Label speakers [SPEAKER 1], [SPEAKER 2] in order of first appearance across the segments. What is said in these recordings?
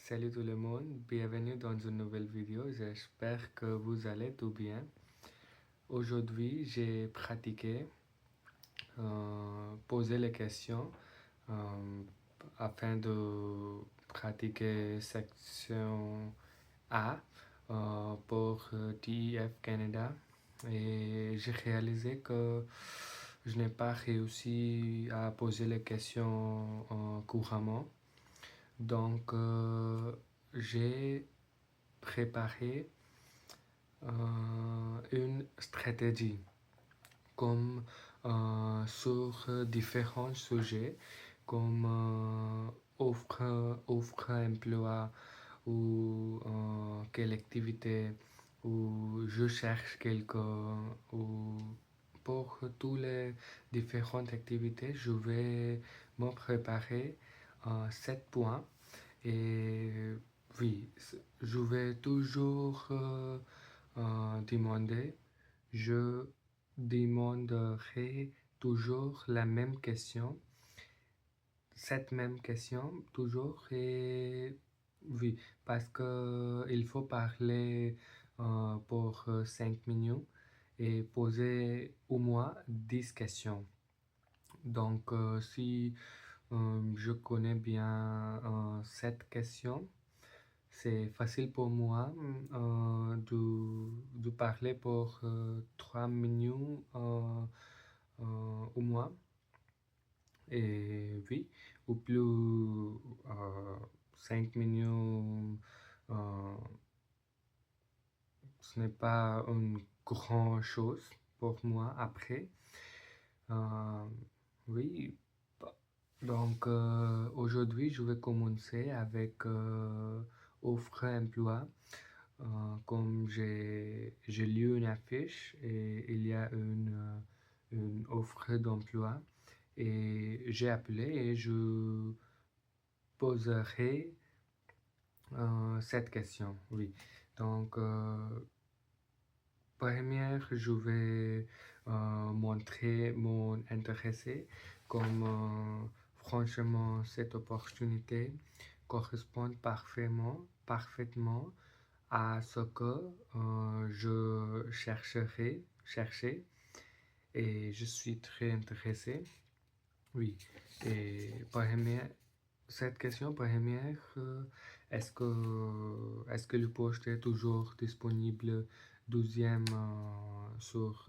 [SPEAKER 1] Salut tout le monde, bienvenue dans une nouvelle vidéo, j'espère que vous allez tout bien. Aujourd'hui, j'ai pratiqué, poser les questions euh, afin de pratiquer section A pour TEF Canada et j'ai réalisé que je n'ai pas réussi à poser les questions couramment. Donc, j'ai préparé une stratégie comme sur différents sujets comme offre emploi ou quelle activité ou je cherche quelque ou pour toutes les différentes activités je vais me préparer 7 points et oui je vais toujours demander je demanderai toujours la même question, cette même question toujours et oui, parce que il faut parler pour 5 minutes et poser au moins 10 questions. Donc, si je connais bien cette question, c'est facile pour moi de parler pour 3 minutes au moins. Et oui, ou plus 5 minutes, euh, ce n'est pas une grande chose pour moi après. Euh, oui, donc aujourd'hui, je vais commencer avec offre emploi. Comme j'ai lu une affiche et il y a une offre d'emploi et j'ai appelé et je poserai cette question. Oui. Donc, première, je vais montrer mon intéressé comme franchement cette opportunité correspond parfaitement à ce que je cherchais et je suis très intéressé. Oui, et cette question première, est-ce que le poste est toujours disponible? Deuxième, sur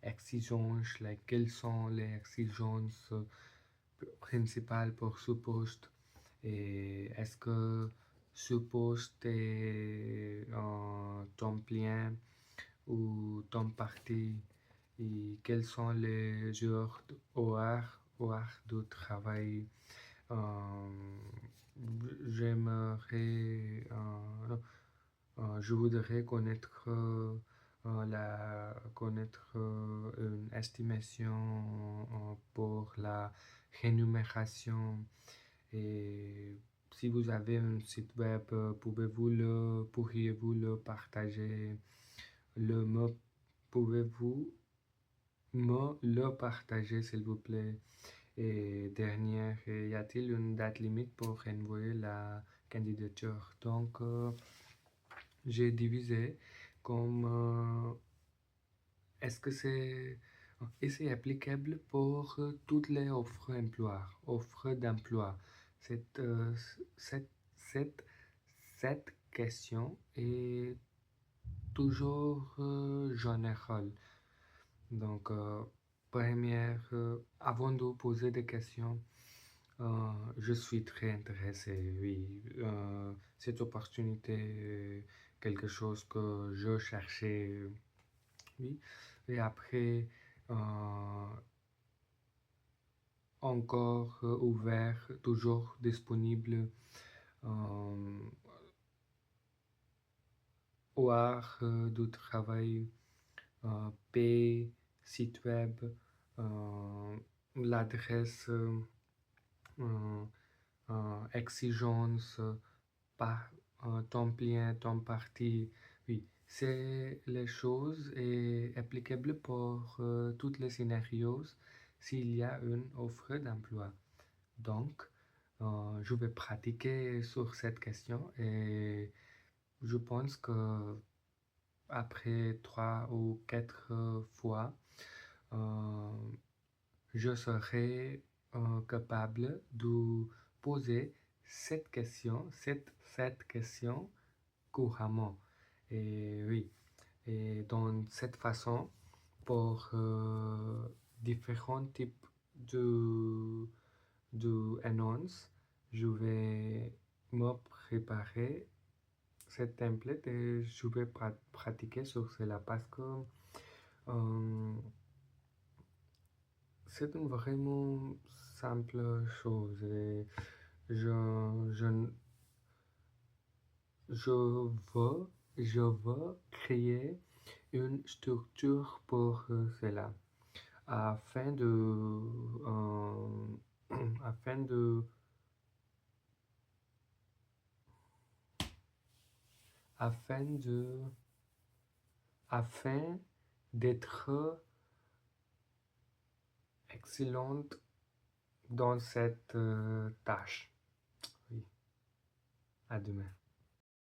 [SPEAKER 1] exigences, quelles sont les exigences principales pour ce poste? Et est-ce que ce poste est en temps plein ou temps parti? Et quels sont les horaires de travail? Euh, J'aimerais, je voudrais connaître une estimation pour la rémunération. Et si vous avez un site web, pourriez-vous le partager? Pouvez-vous me le partager, s'il vous plaît? Et dernière, y a-t-il une date limite pour envoyer la candidature? Donc, j'ai divisé comme est-ce que c'est applicable pour toutes les offres d'emploi. Cette, euh, cette, cette, cette question est toujours générale. Donc, première, avant de poser des questions, je suis très intéressé, oui. Cette opportunité est quelque chose que je cherchais, oui. Et après, encore ouvert, toujours disponible, horaire de travail, paie, site web, l'adresse, euh, exigence, par temps plein, temps parti. Oui, c'est les choses et applicables pour tous les scénarios s'il y a une offre d'emploi. Donc, Je vais pratiquer sur cette question et je pense que après 3 ou 4 fois, euh, je serai capable de poser cette question couramment. Et oui, et dans cette façon, pour différents types de, annonces, je vais me préparer cette template et je vais pratiquer sur cela parce que euh, c'est une vraiment simple chose et je, je, je veux, je veux créer une structure pour cela afin de, afin de, afin de, afin d'être excellente dans cette tâche. Oui, à demain.